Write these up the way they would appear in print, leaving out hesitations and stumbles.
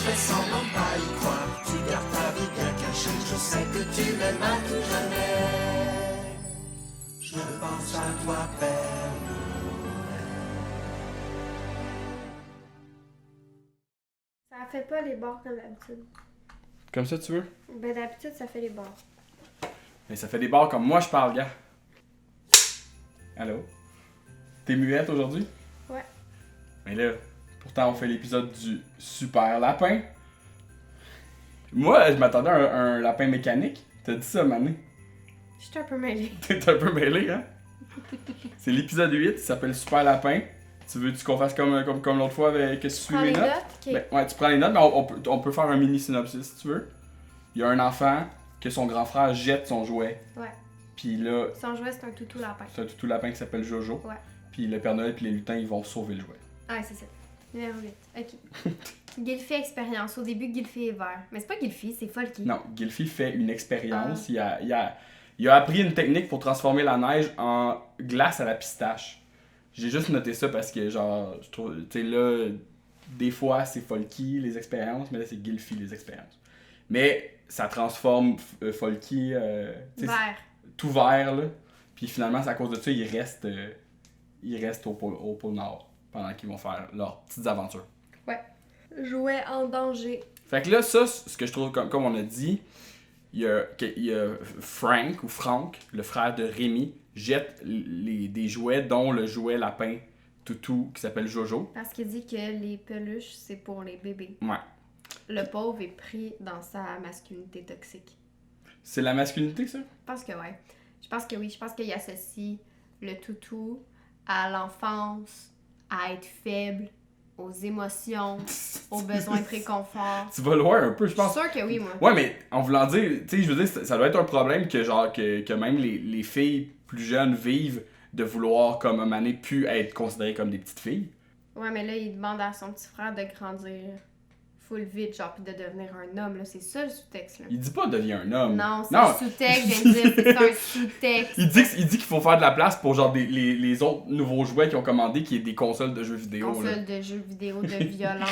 fais semblant de pas y croire. Tu gardes ta vie bien cachée, je sais que tu m'aimes à tout jamais. Je pense à toi, Père Noël. Ça fait pas les bords comme d'habitude. Comme ça, tu veux? Ben d'habitude, ça fait les bords. Mais ça fait des barres comme moi, je parle, gars. Allô? T'es muette aujourd'hui? Ouais. Mais là, pourtant, on fait l'épisode du super lapin. Moi, je m'attendais à un lapin mécanique. T'as dit ça, Mané? J'étais un peu mêlée. T'es un peu mêlé, hein? C'est l'épisode 8, il s'appelle Super Lapin. Tu veux-tu qu'on fasse comme l'autre fois avec que tu suis Prends mes les notes? notes? Ok. Ben, ouais, tu prends les notes, mais on peut faire un mini synopsis si tu veux. Il y a un enfant que son grand frère jette son jouet. Ouais. Puis là, Son jouet, c'est un toutou lapin. c'est un toutou lapin qui s'appelle Jojo. Ouais. Puis le Père Noël puis les lutins, ils vont sauver le jouet. Ah, c'est ça. Numéro 8. Ok. Gilfie expérience. Au début, Gilfie est vert. Mais c'est pas Gilfie, c'est Folky. Non, Gilfy fait une expérience. Il a appris une technique pour transformer la neige en glace à la pistache. J'ai juste noté ça parce que, genre, je trouve, tu sais, là, des fois, c'est Folky, les expériences, mais là, c'est Gilfy, les expériences. Mais ça transforme Folky, tu sais, Vert. tout vert, là. Puis finalement, c'est à cause de ça, il reste au pôle Nord pendant qu'ils vont faire leurs petites aventures. Jouet en danger. Fait que là, ça, ce que je trouve, comme on a dit, il y a Frank, ou Franck, le frère de Rémi, jette des jouets, dont le jouet lapin toutou qui s'appelle Jojo. Parce qu'il dit que les peluches, c'est pour les bébés. Ouais. Le pauvre est pris dans sa masculinité toxique. C'est la masculinité, ça? Je pense que ouais. Je pense que oui. Je pense qu'il associe le toutou à l'enfance, à être faible, aux émotions, aux besoins de réconfort. Tu vas loin un peu, je Je suis pense. sûre que oui, moi. Ouais, mais en voulant dire, tu sais, je veux dire, ça doit être un problème que, genre, que même les filles plus jeunes vivent de vouloir, comme un moment donné, plus être considérées comme des petites filles. Ouais, mais là, il demande à son petit frère de grandir full vite, genre, pis de devenir un homme, là. C'est ça, le sous-texte, là. Il dit pas deviens un homme. Non, c'est un sous-texte, je viens de dire, c'est un sous-texte. Il dit qu'il faut faire de la place pour, genre, les autres nouveaux jouets qu'ils ont commandés, qui est des consoles de jeux vidéo, là. Console de jeux vidéo de violence.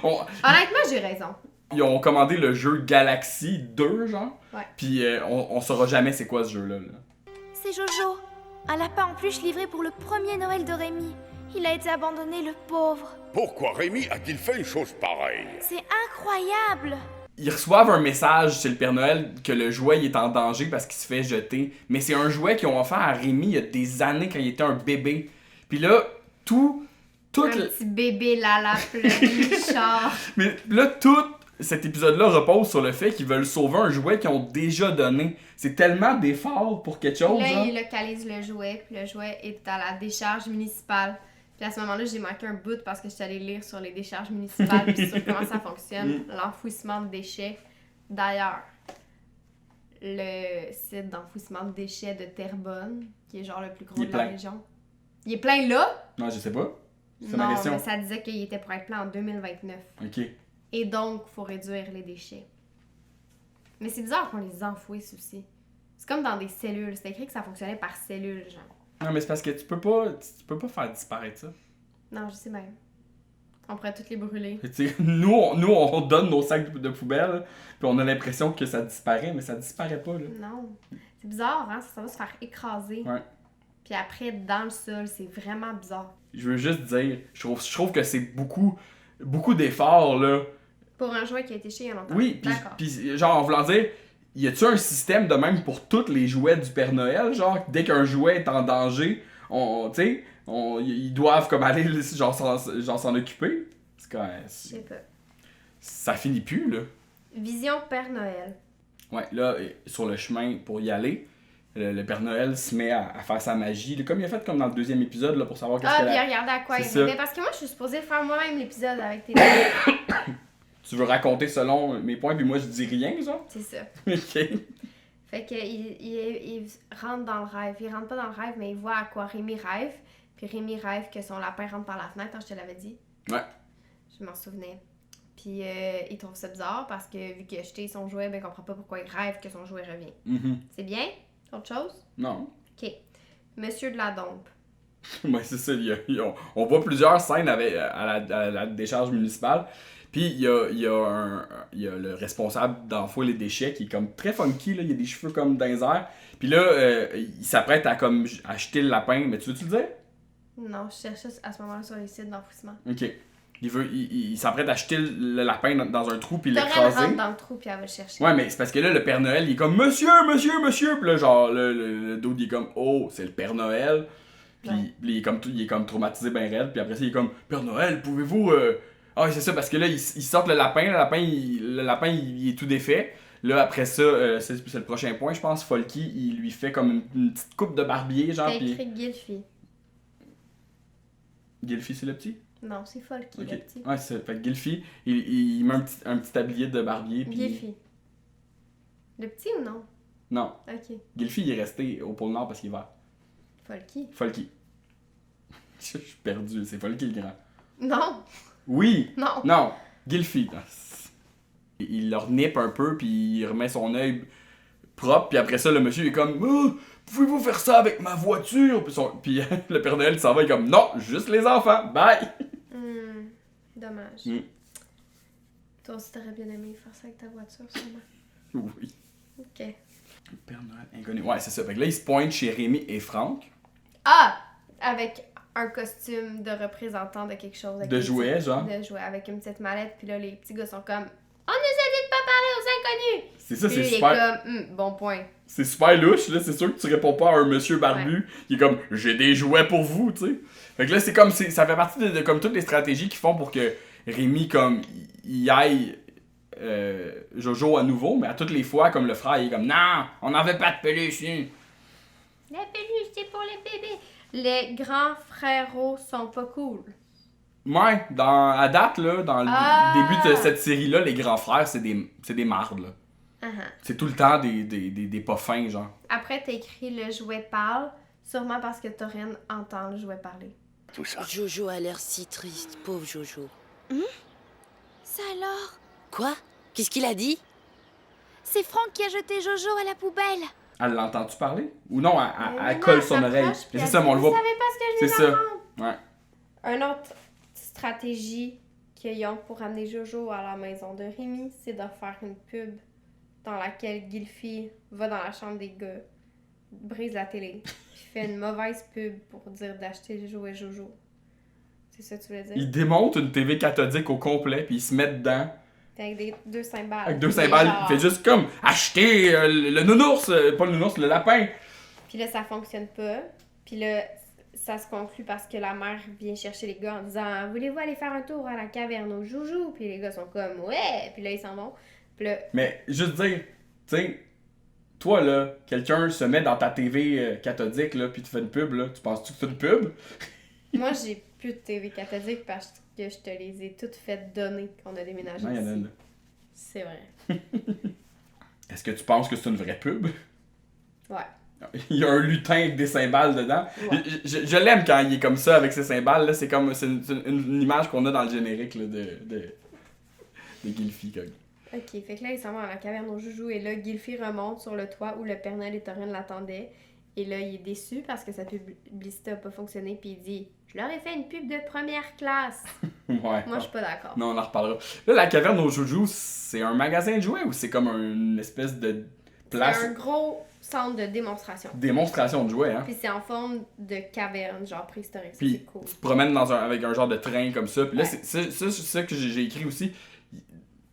On- Honnêtement, j'ai raison. Ils ont commandé le jeu Galaxy 2, genre. Ouais. Puis on saura jamais c'est quoi ce jeu-là. Là. C'est Jojo, un lapin en peluche livré pour le premier Noël de Rémi. Il a été abandonné, le pauvre. Pourquoi Rémi a-t-il fait une chose pareille? C'est incroyable. Ils reçoivent un message chez le Père Noël que le jouet il est en danger parce qu'il se fait jeter. Mais c'est un jouet qu'ils ont offert à Rémi il y a des années quand il était un bébé. Puis là, tout Un petit bébé Lala Richard. Mais là, tout cet épisode-là repose sur le fait qu'ils veulent sauver un jouet qu'ils ont déjà donné. C'est tellement d'efforts pour quelque chose. Là, hein. il localise le jouet, puis le jouet est à la décharge municipale. Puis à ce moment-là, j'ai manqué un bout parce que je suis allée lire sur les décharges municipales puis sur comment ça fonctionne, l'enfouissement de déchets. D'ailleurs, le site d'enfouissement de déchets de Terrebonne, qui est genre le plus gros Il est de la plein. région. Il est plein là? Non, je sais pas. C'est Non, ma question. mais ça disait qu'il était pour être plein en 2029. Ok. Et donc, faut réduire les déchets. Mais c'est bizarre qu'on les enfouisse aussi. C'est comme dans des cellules. C'est écrit que ça fonctionnait par cellules, genre. Non, mais c'est parce que tu peux pas faire disparaître ça. Non, je sais même. On pourrait toutes les brûler. Tu sais, nous, on donne nos sacs de poubelle, puis on a l'impression que ça disparaît, mais ça disparaît pas, là. Non. C'est bizarre, hein? Ça va se faire écraser. Ouais. Puis après, dans le sol, c'est vraiment bizarre. Je veux juste dire, je trouve que c'est beaucoup d'efforts, là. Pour un jouet qui a été chez il y a longtemps. Oui, D'accord. puis genre, en voulant dire, y a-tu un système de même pour tous les jouets du Père Noël, genre, dès qu'un jouet est en danger, tu sais, ils doivent comme aller, genre, s'en occuper? C'est quand même... Je sais pas. Ça finit plus, là. Vision Père Noël. Ouais, là, sur le chemin pour y aller, le Père Noël se met à faire sa magie, là, comme il a fait comme dans le deuxième épisode, là, pour savoir qu'est-ce Ah, qu'elle puis a... regardez à quoi il C'est ça. rêvait. Parce que moi, je suis supposée faire moi-même l'épisode avec tes Tu veux raconter selon mes points, puis moi, je dis rien, genre? C'est ça. Ok. Fait que il rentre dans le rêve. Il rentre pas dans le rêve, mais il voit à quoi Rémi rêve. Puis Rémi rêve que son lapin rentre par la fenêtre, hein, je te l'avais dit. Ouais. Je m'en souvenais. Puis il trouve ça bizarre parce que vu qu'il a jeté son jouet, ben il comprend pas pourquoi il rêve que son jouet revient. Mhm. C'est bien? Autre chose? Non. OK. Monsieur de la Dompe. Ouais, c'est ça. On voit plusieurs scènes à la décharge municipale. Puis il y a le responsable d'enfouir les déchets qui est comme très funky, là. Il a des cheveux comme dans les airs. Puis là, il s'apprête à comme acheter le lapin. Mais tu veux-tu le dire? Non, je cherchais à ce moment-là sur les sites d'enfouissement. Ok. Il s'apprête à acheter le lapin dans un trou puis Doreen l'écraser. rentre dans le trou puis elle va le chercher. Ouais, mais c'est parce que là, le Père Noël, il est comme Monsieur! Puis là, genre, le dude, il est comme Oh, c'est le Père Noël. Puis Ouais. il est comme traumatisé ben raide. Puis après ça, il est comme Père Noël, pouvez-vous. Ah, c'est ça, parce que là, ils sortent le lapin. Le lapin, il est tout défait. Là, après ça, c'est le prochain point, je pense. Folky, il lui fait comme une petite coupe de barbier, genre. T'as Puis écrit Gilfy. Gilfy, c'est le petit? Non, c'est Folky, Ok. le petit. Ouais, c'est ça. Fait que Gilfy, il met un petit tablier de barbier. Puis... Gilfy. Le petit ou non? Non. Ok. Gilfy, il est resté au pôle Nord parce qu'il est vert. Folky. Folky. Je suis perdu, c'est Folky le grand. Non! Oui! Non! Non! Gilfy. Il leur nippe un peu, puis il remet son œil propre, puis après ça, le monsieur est comme oh, pouvez-vous faire ça avec ma voiture? Puis le Père Noël s'en va, il est comme non, juste les enfants, bye! Dommage. Mm. Toi aussi, t'aurais bien aimé faire ça avec ta voiture, sûrement. Oui. Ok. Le Père Noël inconnu. Ouais, c'est ça. Fait que là, il se pointe chez Rémi et Franck. Ah! Avec un costume de représentant de quelque chose. Avec De une jouets, petite- genre. De jouets, avec une petite mallette. Puis là, les petits gars sont comme on nous a dit de pas parler aux inconnus! C'est ça, Puis c'est lui, il est super. comme bon point. C'est super louche, là. C'est sûr que tu réponds pas à un monsieur barbu qui est comme j'ai des jouets pour vous, tu sais. Fait que là, c'est comme. Ça fait partie de comme toutes les stratégies qu'ils font pour que Rémi, comme, il aille Jojo à nouveau, mais à toutes les fois, comme le frère, il est comme non, on n'en veut pas de peluche. Hein. La peluche, c'est pour les bébés. Les grands frérots sont pas cool. Ouais, à date, là, dans le Ah! début de cette série-là, les grands frères, c'est des mardes, là. Uh-huh. C'est tout le temps des pas fins, genre. Après, t'as écrit le jouet parle, sûrement parce que Torren entend le jouet parler. Tout ça. Jojo a l'air si triste, pauvre Jojo. Ça alors? Quoi? Qu'est-ce qu'il a dit? C'est Franck qui a jeté Jojo à la poubelle. Elle l'entend-tu parler? Ou non, elle Mais colle non, son elle oreille. s'approche, Mais puis c'est elle ça, dit, mais on le Vous voit. savez pas ce que je C'est viens ça. d'apprendre. Ouais. Une autre stratégie qu'ils ont pour amener Jojo à la maison de Rémi, c'est de faire une pub dans laquelle Gilfy va dans la chambre des gars, brise la télé, puis fait une mauvaise pub pour dire d'acheter le jouet Jojo. C'est ça que tu voulais dire? Il démonte une TV cathodique au complet, puis il se met dedans. Avec deux cymbales. Avec 2 Puis cymbales, genre- il fait juste comme acheter le nounours, pas le nounours, le lapin. Puis là, ça fonctionne pas. Puis là, ça se conclut parce que la mère vient chercher les gars en disant voulez-vous aller faire un tour à la caverne aux Joujou? Puis les gars sont comme ouais. Puis là, ils s'en vont. Puis là, Mais juste dire, tu sais, toi là, quelqu'un se met dans ta TV cathodique, là, puis tu fais une pub, là, tu penses-tu que c'est une pub? moi, j'ai plus de TV cathodique parce que je te les ai toutes faites donner qu'on a déménagé Non, il y en a ici. une. C'est vrai. Est-ce que tu penses que c'est une vraie pub? Ouais. Il y a un lutin avec des cymbales dedans. Ouais. Je l'aime quand il est comme ça avec ses cymbales, là. C'est comme c'est une image qu'on a dans le générique là, de Gilfy. Comme. Ok, fait que là, ils s'en vont à la caverne aux Joujou et là, Gilfy remonte sur le toit où le Père Noël et Torren l'attendaient. Et là, il est déçu parce que sa publicité n'a pas fonctionné. Puis il dit je leur ai fait une pub de première classe. Ouais. Moi, je suis pas d'accord. Non, on en reparlera. Là, la caverne aux Joujou, c'est un magasin de jouets ou c'est comme une espèce de place C'est un gros centre de démonstration. démonstration de jouets, hein? Puis c'est en forme de caverne, genre préhistorique. Ça, Puis c'est cool. tu te promènes avec un genre de train comme ça. Puis là, Ouais. c'est ça que j'ai écrit aussi.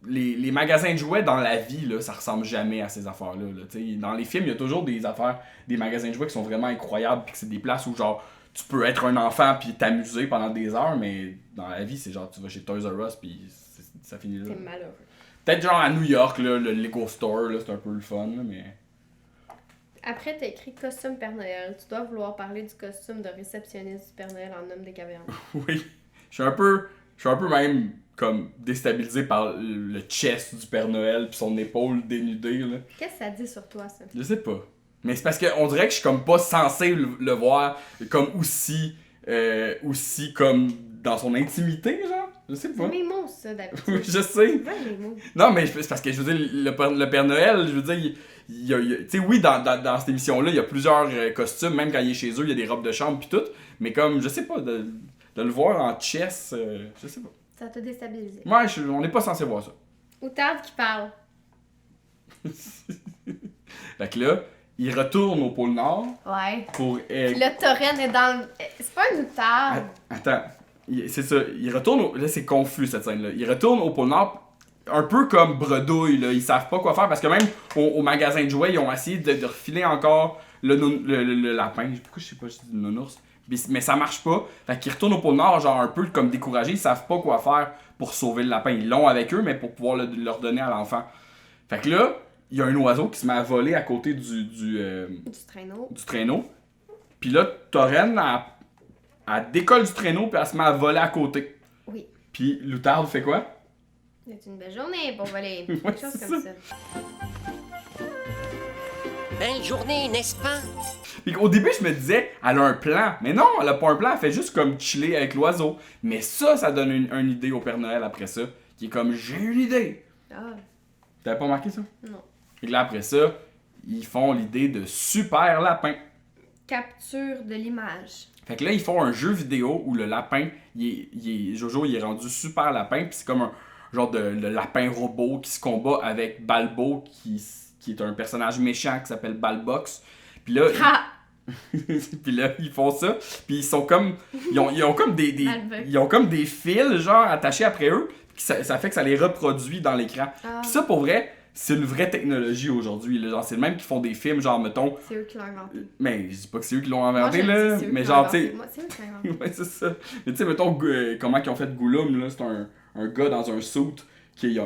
Les magasins de jouets dans la vie, là, ça ressemble jamais à ces affaires-là. Là. T'sais, dans les films, il y a toujours des affaires, des magasins de jouets qui sont vraiment incroyables. Puis que c'est des places où genre tu peux être un enfant puis t'amuser pendant des heures. Mais dans la vie, c'est genre tu vas chez Toys R Us puis ça finit là. C'est malheureux. Peut-être genre à New York, là, le Lego Store, là, c'est un peu le fun. Là, mais... Après, t'as écrit costume Père Noël. Tu dois vouloir parler du costume de réceptionniste du Père Noël en homme des cavernes. Oui, je suis un peu même comme déstabilisé par le chest du Père Noël puis son épaule dénudée là. Qu'est-ce que ça dit sur toi, ça? Je sais pas. Mais c'est parce qu'on dirait que je suis comme pas censé le voir comme aussi comme dans son intimité genre. Je sais C'est pas. mes mots, ça, d'habitude. Oui, je sais. C'est pas mes mots. Non, mais c'est parce que, je veux dire, le Père Noël, je veux dire, tu sais, oui, dans cette émission-là, il y a plusieurs costumes, même quand il est chez eux, il y a des robes de chambre pis tout, mais comme, je sais pas, de le voir en chess, je sais pas. Ça t'a déstabilisé. Ouais, on n'est pas censé voir ça. Outarde qui parle. Fait que là, il retourne au pôle Nord Ouais. pour... Puis là, Torren est dans le... C'est pas une outarde. Attends, c'est ça, il retourne Là, c'est confus, cette scène-là. Il retourne au pôle Nord, un peu comme Bredouille, là. Ils savent pas quoi faire, parce que même au magasin de jouets, ils ont essayé de refiler encore le lapin. Pourquoi je sais pas, je dis le nounours? Mais ça marche pas. Fait qu'ils retournent au pôle Nord, genre un peu comme découragés. Ils savent pas quoi faire pour sauver le lapin. Ils l'ont avec eux, mais pour pouvoir le redonner à l'enfant. Fait que là, il y a un oiseau qui se met à voler à côté du traîneau. Puis là, Torren, elle décolle du traîneau, puis elle se met à voler à côté. Oui. Puis Loutarde fait quoi? C'est une belle journée pour voler. Ouais, Quelque chose c'est comme ça. ça. Belle journée, n'est-ce pas? Puis au début, je me disais, elle a un plan. Mais non, elle a pas un plan, elle fait juste comme chiller avec l'oiseau. Mais ça donne une idée au Père Noël après ça, qui est comme, j'ai une idée. Ah, T'avais pas remarqué ça? non. Et là, après ça, ils font l'idée de super lapin. Capture de l'image. Fait que là, ils font un jeu vidéo où le lapin, Jojo, il est rendu super lapin, puis c'est comme un genre de lapin robot qui se combat avec Balbo, qui est un personnage méchant qui s'appelle Balbox. Puis là, Ah! puis là, ils font ça, puis ils sont comme... Ils ont comme Balbox. ils ont comme des fils, genre, attachés après eux, puis ça fait que ça les reproduit dans l'écran. Ah. Puis ça, pour vrai, c'est une vraie technologie aujourd'hui. Là. Genre, c'est le même qui font des films, genre, mettons... C'est eux qui l'ont inventé. Mais je dis pas que c'est eux qui l'ont Moi, inventé, je le là. dis, c'est eux Mais qui l'ont genre, tu inventé. sais... Moi, c'est eux qui l'ont inventé. Ouais, c'est ça. Mais tu sais, mettons, comment ils ont fait Gollum, là. C'est un gars dans un suit qui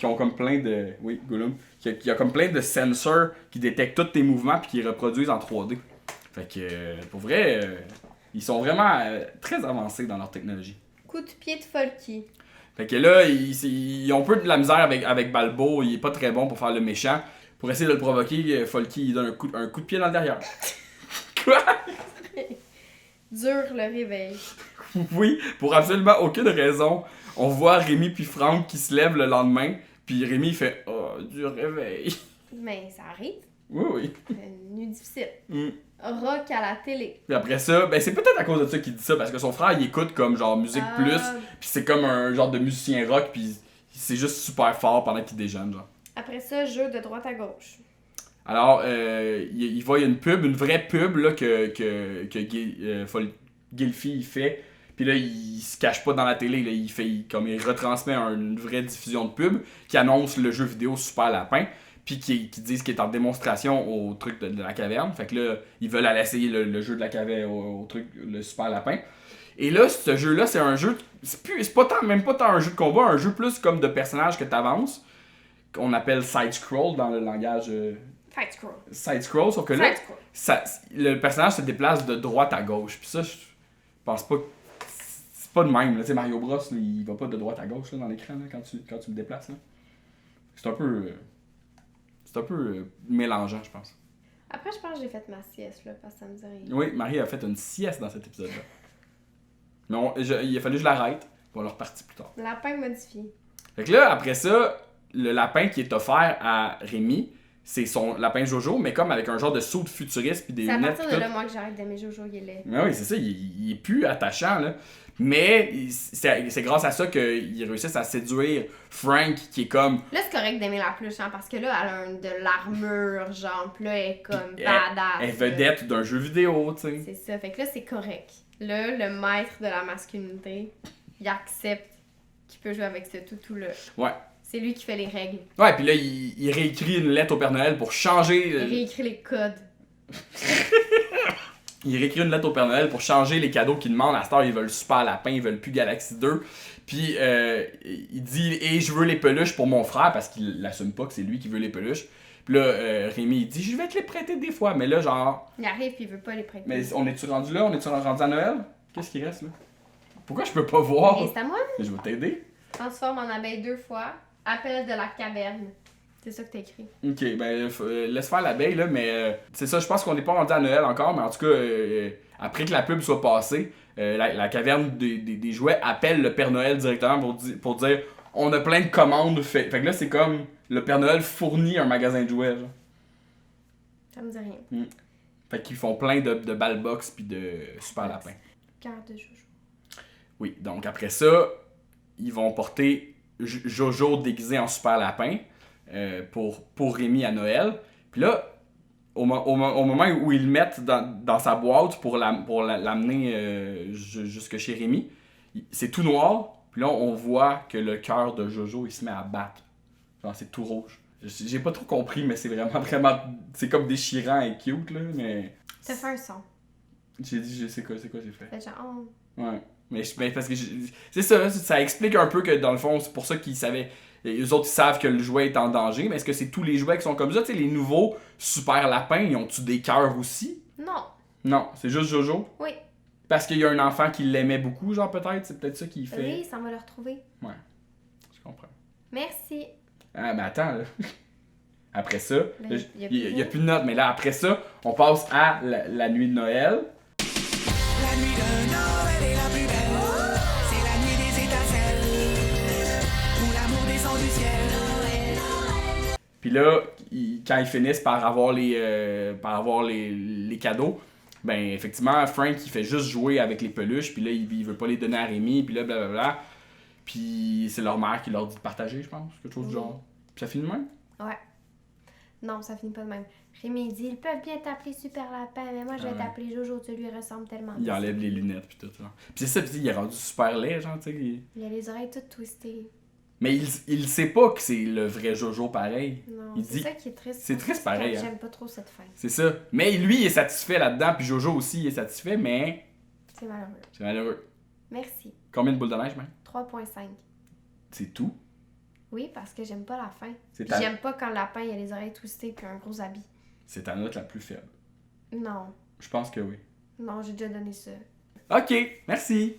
ont comme plein de... Oui, Gollum. Qui a comme plein de sensors qui détectent tous tes mouvements puis qui reproduisent en 3D. Fait que, pour vrai, ils sont vraiment très avancés dans leur technologie. Coup de pied de Folky. Fait que là, ils ont un peu de la misère avec Balbo. Il est pas très bon pour faire le méchant. Pour essayer de le provoquer, Folky, il donne un coup de pied dans le derrière. Quoi? Dur le réveil. Oui, pour absolument aucune raison. On voit Rémi puis Franck qui se lèvent le lendemain. Puis Rémi, il fait « Oh, du réveil. Mais ça arrive. » Oui, oui. C'est une nuit difficile. Mm. Rock à la télé. Puis après ça, ben c'est peut-être à cause de ça qu'il dit ça, parce que son frère, il écoute comme genre musique Ah. plus, puis c'est comme un genre de musicien rock, puis c'est juste super fort pendant qu'il déjeune, genre. Après ça, jeu de droite à gauche. Alors, il voit une pub, une vraie pub, là, que Gilfie, il fait, puis là, il se cache pas dans la télé, là, il retransmet une vraie diffusion de pub qui annonce le jeu vidéo Super Lapin. Puis qui disent qu'il est en démonstration au truc de la caverne. Fait que là, ils veulent aller essayer le jeu de la caverne au truc, le super lapin. Et là, ce jeu-là, c'est un jeu... C'est pas même pas tant un jeu de combat, un jeu plus comme de personnages que t'avances. Qu'on appelle side-scroll dans le langage... Side scroll. Side-scroll, sauf que là, Side scroll. le personnage se déplace de droite à gauche. Puis ça, je pense pas... C'est pas de même. Tu sais, Mario Bros, là, il va pas de droite à gauche là, dans l'écran là, quand tu le déplaces. Là. C'est un peu... C'est un peu mélangeant, je pense. Après, je pense que j'ai fait ma sieste, là, parce que ça me dit rien. Oui, Marie a fait une sieste dans cet épisode-là. Mais il a fallu que je l'arrête. On va le repartir plus tard. Lapin modifié. Fait que là, après ça, le lapin qui est offert à Rémi, c'est son lapin Jojo, mais comme avec un genre de saut de futuriste puis des C'est à lunettes. partir pis de tout. là, moi, que j'arrête d'aimer Jojo, il est laid. Mais oui, c'est ça, il est plus attachant, là. Mais c'est grâce à ça qu'ils réussissent à séduire Frank, qui est comme... Là, c'est correct d'aimer la peluche, hein, parce que là, elle a de l'armure, genre, pis là, elle est comme Puis badass. Elle est vedette d'un jeu vidéo, tu sais. C'est ça, fait que là, c'est correct. Là, le maître de la masculinité, il accepte qu'il peut jouer avec ce toutou-là. Ouais. C'est lui qui fait les règles. Ouais, puis là, il réécrit une lettre au Père Noël pour changer... Il réécrit les codes. Il réécrit une lettre au Père Noël pour changer les cadeaux qu'il demande. À cette heure, ils veulent Super Lapin, ils veulent plus Galaxy 2. Puis il dit « Et je veux les peluches pour mon frère » parce qu'il l'assume pas que c'est lui qui veut les peluches. Puis là, Rémi, il dit « Je vais te les prêter des fois. » Mais là, genre... Il arrive puis il veut pas les prêter. Mais on est-tu rendu là? On est-tu rendu à Noël? Qu'est-ce qui reste, là? Pourquoi je peux pas voir? Et c'est à moi. Mais je vais t'aider. Transforme en abeille 2 fois. Appel de la caverne. C'est ça que t'as écrit. Ok, ben laisse faire l'abeille, là, mais c'est ça, je pense qu'on n'est pas rendu à Noël encore, mais en tout cas, après que la pub soit passée, la caverne des jouets appelle le Père Noël directement pour dire on a plein de commandes. Fait que là, c'est comme le Père Noël fournit un magasin de jouets. Genre. Ça me dit rien. Fait qu'ils font plein de balles box puis de super lapins. Cœur de Jojo. Oui, donc après ça, ils vont porter Jojo déguisé en super lapin pour Rémi à Noël. Puis là, au moment où ils le mettent dans sa boîte pour l'amener jusque chez Rémi, c'est tout noir. Puis là, on voit que le cœur de Jojo, il se met à battre. Genre, c'est tout rouge. J'ai pas trop compris, mais c'est vraiment... C'est comme déchirant et cute, là, mais... Ça fait un son. J'ai dit, c'est quoi j'ai fait. Fait genre, Ouais. Mais parce que c'est ça explique un peu que dans le fond, c'est pour ça qu'ils savaient. Les autres, ils savent que le jouet est en danger, mais est-ce que c'est tous les jouets qui sont comme ça? Tu sais, les nouveaux super lapins, ils ont-tu des cœurs aussi? Non. Non, c'est juste Jojo. Oui. Parce qu'il y a un enfant qui l'aimait beaucoup, genre peut-être, c'est peut-être ça qu'il fait. Oui, ça va le retrouver. Ouais, je comprends. Merci. Ah, mais attends, là. Après ça, Ben, là, y a il n'y a plus plus de notes, mais là, après ça, on passe à la nuit de Noël. La nuit de Noël est la plus belle. C'est la nuit des étincelles, où l'amour descend du ciel. Puis là, quand ils finissent par avoir les cadeaux, ben effectivement, Frank, il fait juste jouer avec les peluches, puis là, il veut pas les donner à Rémi, puis là, blablabla. Puis c'est leur mère qui leur dit de partager, je pense, quelque chose du genre. Puis ça finit de même? Ouais. Non, ça finit pas de même. Rémi dit, ils peuvent bien t'appeler Super Lapin, mais moi je vais t'appeler Jojo, tu lui ressembles tellement. Il enlève les lunettes, puis tout ça. Puis c'est ça, puis il est rendu super laid, genre, tu sais. Il a les oreilles toutes twistées. Mais il sait pas que c'est le vrai Jojo pareil. Non, Il c'est dit- ça qui est triste. c'est triste pareil, hein. J'aime pas trop cette fin. C'est ça. Mais lui, il est satisfait là-dedans, puis Jojo aussi, il est satisfait, mais C'est malheureux. c'est malheureux. Merci. Combien de boules de neige, même? 3.5. C'est tout? Oui, parce que j'aime pas la fin. C'est Puis ta... j'aime pas quand le lapin il a les oreilles twistées puis un gros habit. C'est ta note la plus faible. Non. Je pense que oui. Non, j'ai déjà donné ça. Ok, merci.